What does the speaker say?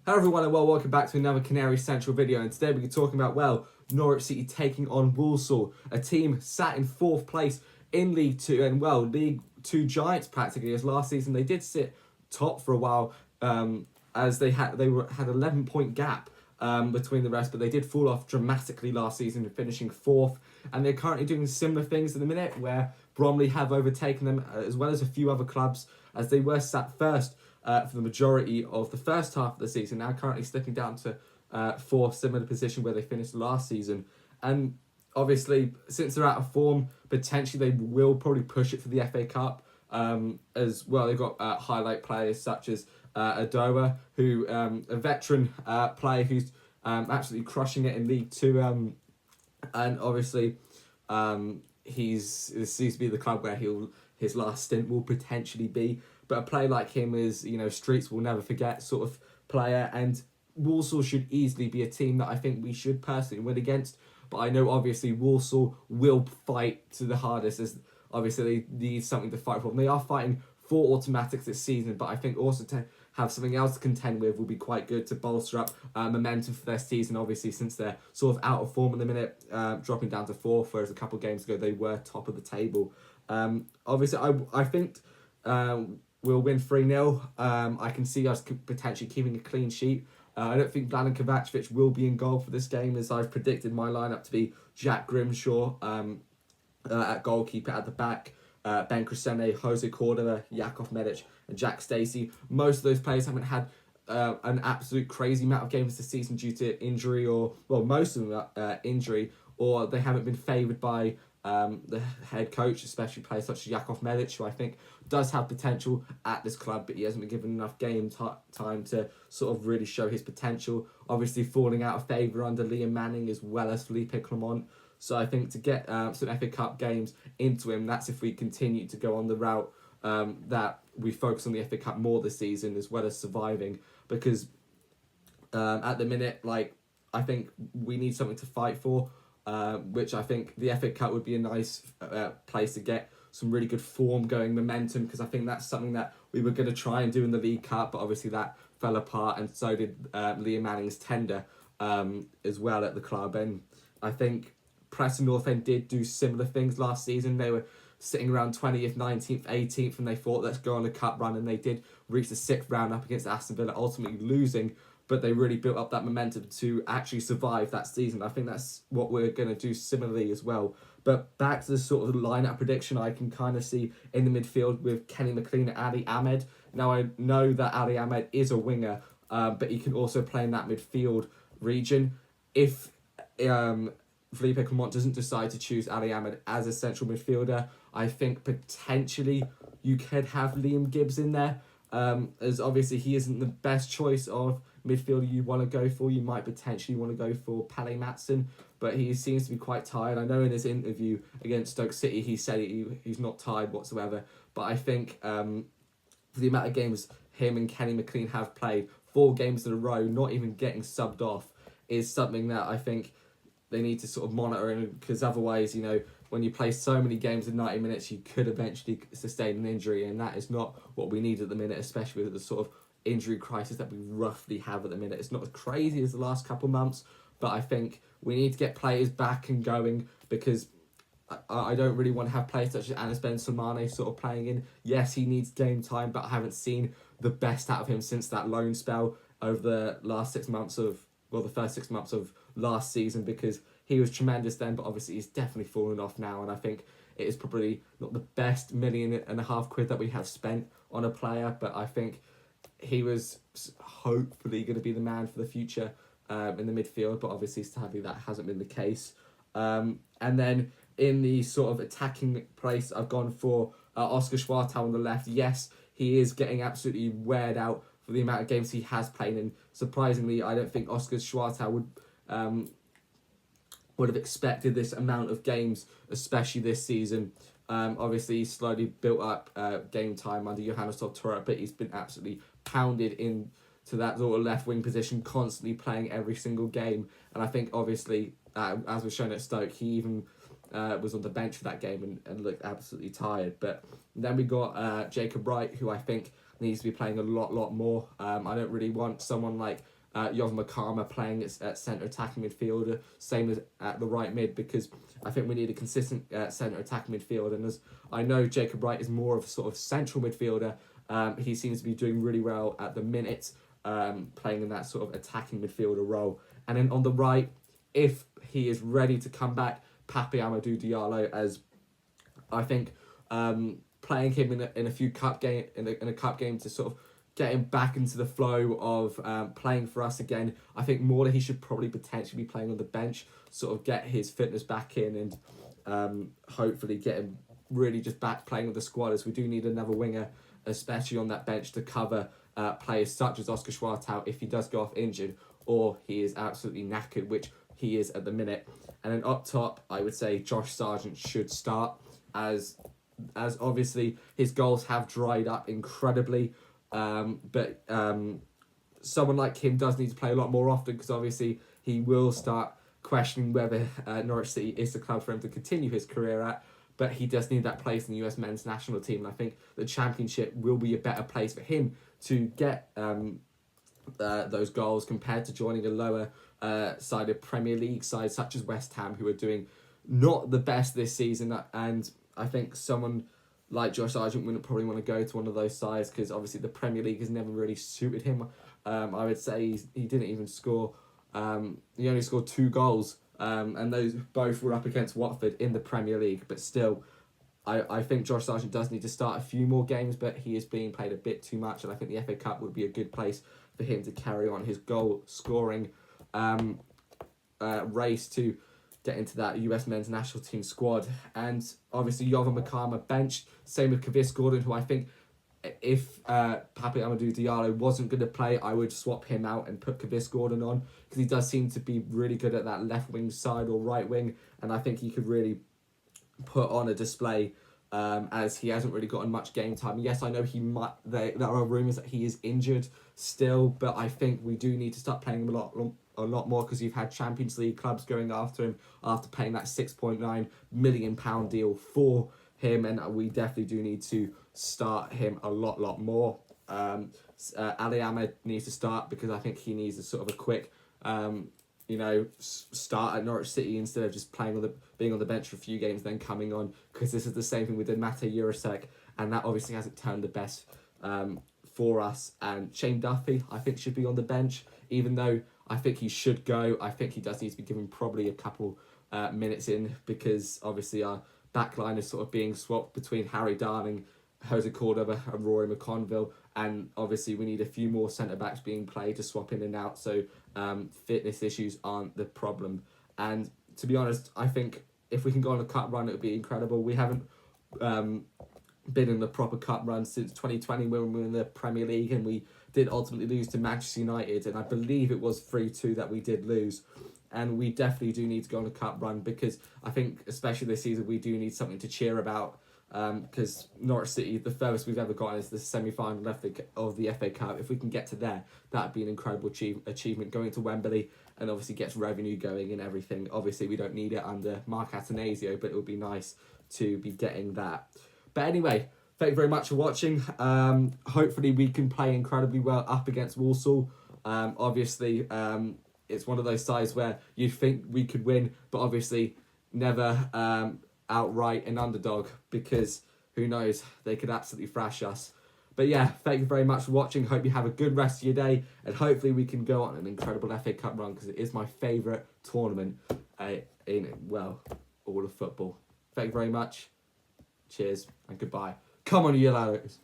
Hello everyone and welcome back to another Canary Central video, and today we're talking about, Norwich City taking on Walsall, a team sat in 4th place in League 2 and, League 2 giants practically, as last season they did sit top for a while, as they had 11-point gap between the rest, but they did fall off dramatically last season, finishing 4th, and they're currently doing similar things in the minute where Bromley have overtaken them, as well as a few other clubs, as they were sat first for the majority of the first half of the season, now currently slipping down to 4th, similar position where they finished last season. And obviously, since they're out of form, potentially they will probably push it for the FA Cup as well. They've got highlight players such as Adoa, who a veteran player who's absolutely crushing it in League 2, and obviously this seems to be the club where his last stint will potentially be. But a player like him is, streets will never forget sort of player, and Walsall should easily be a team that I think we should personally win against. But I know obviously Walsall will fight to the hardest, as obviously they need something to fight for. And they are fighting for automatics this season, but I think also to have something else to contend with will be quite good to bolster up momentum for their season, obviously, since they're sort of out of form in the minute, dropping down to 4th, whereas a couple of games ago they were top of the table. Obviously, I think we'll win 3-0. I can see us potentially keeping a clean sheet. I don't think Vladan Kovacevic will be in goal for this game, as I've predicted my lineup to be Jack Grimshaw at goalkeeper, at the back, Ben Crescene, Jose Cordova, Jakov Medic, and Jack Stacey. Most of those players haven't had an absolute crazy amount of games this season due to injury, or most of them injury, or they haven't been favoured by the head coach, especially players such as Jakov Medic, who I think does have potential at this club, but he hasn't been given enough game time to sort of really show his potential. Obviously falling out of favour under Liam Manning as well as Felipe Clement. So I think to get some FA Cup games into him, that's if we continue to go on the route that we focus on the FA Cup more this season, as well as surviving, because at the minute, I think we need something to fight for, which I think the FA Cup would be a nice place to get some really good form going, momentum, because I think that's something that we were going to try and do in the League Cup, but obviously that fell apart, and so did Liam Manning's tender as well at the club. And I think Preston North End did do similar things last season. They were sitting around 20th, 19th, 18th, and they thought, let's go on a cup run, and they did reach the 6th round up against Aston Villa, ultimately losing, but they really built up that momentum to actually survive that season. I think that's what we're going to do similarly as well. But back to the sort of lineup prediction, I can kind of see in the midfield with Kenny McLean and Ali Ahmed. Now, I know that Ali Ahmed is a winger, but he can also play in that midfield region. If Felipe Clement doesn't decide to choose Ali Ahmed as a central midfielder, I think potentially you could have Liam Gibbs in there, as obviously he isn't the best choice of midfielder you want to go for. You might potentially want to go for Pele Matson, but he seems to be quite tired. I know in his interview against Stoke City he said he's not tired whatsoever, but I think for the amount of games him and Kenny McLean have played, 4 games in a row, not even getting subbed off, is something that I think they need to sort of monitor, because otherwise, when you play so many games in 90 minutes, you could eventually sustain an injury, and that is not what we need at the minute, especially with the sort of injury crisis that we roughly have at the minute. It's not as crazy as the last couple of months, but I think we need to get players back and going, because I don't really want to have players such as Anis Ben Salmane sort of playing in. Yes, he needs game time, but I haven't seen the best out of him since that loan spell over the last 6 months of, the first 6 months of last season, because he was tremendous then, but obviously he's definitely fallen off now, and I think it is probably not the best £1.5 million that we have spent on a player, but I think he was hopefully going to be the man for the future in the midfield, but obviously sadly that hasn't been the case. And then in the sort of attacking place, I've gone for Oscar Schwartau on the left. Yes, he is getting absolutely weared out for the amount of games he has played, and surprisingly, I don't think Oscar Schwartau would have expected this amount of games, especially this season. Obviously, he's slowly built up game time under Johannes Tortora, but he's been absolutely pounded into that sort of left wing position, constantly playing every single game. And I think, obviously, as was shown at Stoke, he even was on the bench for that game and looked absolutely tired. But then we got Jacob Wright, who I think needs to be playing a lot more. I don't really want someone like Yovan Makama playing at centre attacking midfielder, same as at the right mid, because I think we need a consistent centre attacking midfielder. And as I know, Jacob Wright is more of a sort of central midfielder. He seems to be doing really well at the minute, playing in that sort of attacking midfielder role. And then on the right, if he is ready to come back, Pape Amadou Diallo, as I think playing him in a few cup game in a cup game to sort of get him back into the flow of playing for us again. I think more that he should probably potentially be playing on the bench, sort of get his fitness back in, and hopefully get him really just back playing with the squad, as we do need another winger, especially on that bench, to cover players such as Oscar Schwartau if he does go off injured or he is absolutely knackered, which he is at the minute. And then up top, I would say Josh Sargent should start, as obviously his goals have dried up incredibly. But someone like him does need to play a lot more often, because obviously he will start questioning whether Norwich City is the club for him to continue his career at. But he does need that place in the US men's national team, and I think the Championship will be a better place for him to get those goals compared to joining a lower sided Premier League side such as West Ham, who are doing not the best this season. And I think someone like Josh Sargent wouldn't probably want to go to one of those sides, because obviously the Premier League has never really suited him. I would say he didn't even score. He only scored 2 goals, and those both were up against Watford in the Premier League. But still, I think Josh Sargent does need to start a few more games, but he is being played a bit too much, and I think the FA Cup would be a good place for him to carry on his goal scoring race to get into that US men's national team squad. And obviously Yovan Makama benched, same with Kavis Gordon, who I think if Pape Amadou Diallo wasn't going to play, I would swap him out and put Kavis Gordon on, because he does seem to be really good at that left wing side or right wing, and I think he could really put on a display, as he hasn't really gotten much game time. Yes, I know he might. There are rumours that he is injured still, but I think we do need to start playing him a lot more, because you've had Champions League clubs going after him after paying that £6.9 million deal for him, and we definitely do need to start him a lot more. Ali Ahmed needs to start, because I think he needs a sort of a quick start at Norwich City instead of just being on the bench for a few games then coming on, because this is the same thing we did Mate Jurasek, and that obviously hasn't turned the best for us. And Shane Duffy, I think, should be on the bench, even though I think he should go. I think he does need to be given probably a couple minutes in, because obviously our backline is sort of being swapped between Harry Darling, Jose Cordova and Rory McConville, and obviously we need a few more centre-backs being played to swap in and out, so fitness issues aren't the problem. And to be honest, I think if we can go on a cup run, it would be incredible. We haven't been in the proper cup run since 2020 when we were in the Premier League, and we did ultimately lose to Manchester United, and I believe it was 3-2 that we did lose. And we definitely do need to go on a cup run, because I think especially this season we do need something to cheer about, because Norwich City, the furthest we've ever gotten is the semi-final of the FA Cup. If we can get to there, that'd be an incredible achievement, going to Wembley, and obviously gets revenue going and everything. Obviously we don't need it under Mark Atanasio, but it would be nice to be getting that. But anyway, thank you very much for watching. Hopefully we can play incredibly well up against Walsall. Obviously it's one of those sides where you think we could win, but obviously never outright an underdog, because who knows, they could absolutely thrash us. But yeah, thank you very much for watching. Hope you have a good rest of your day, and hopefully we can go on an incredible FA Cup run, because it is my favourite tournament in all of football. Thank you very much. Cheers and goodbye. Come on, you yellows.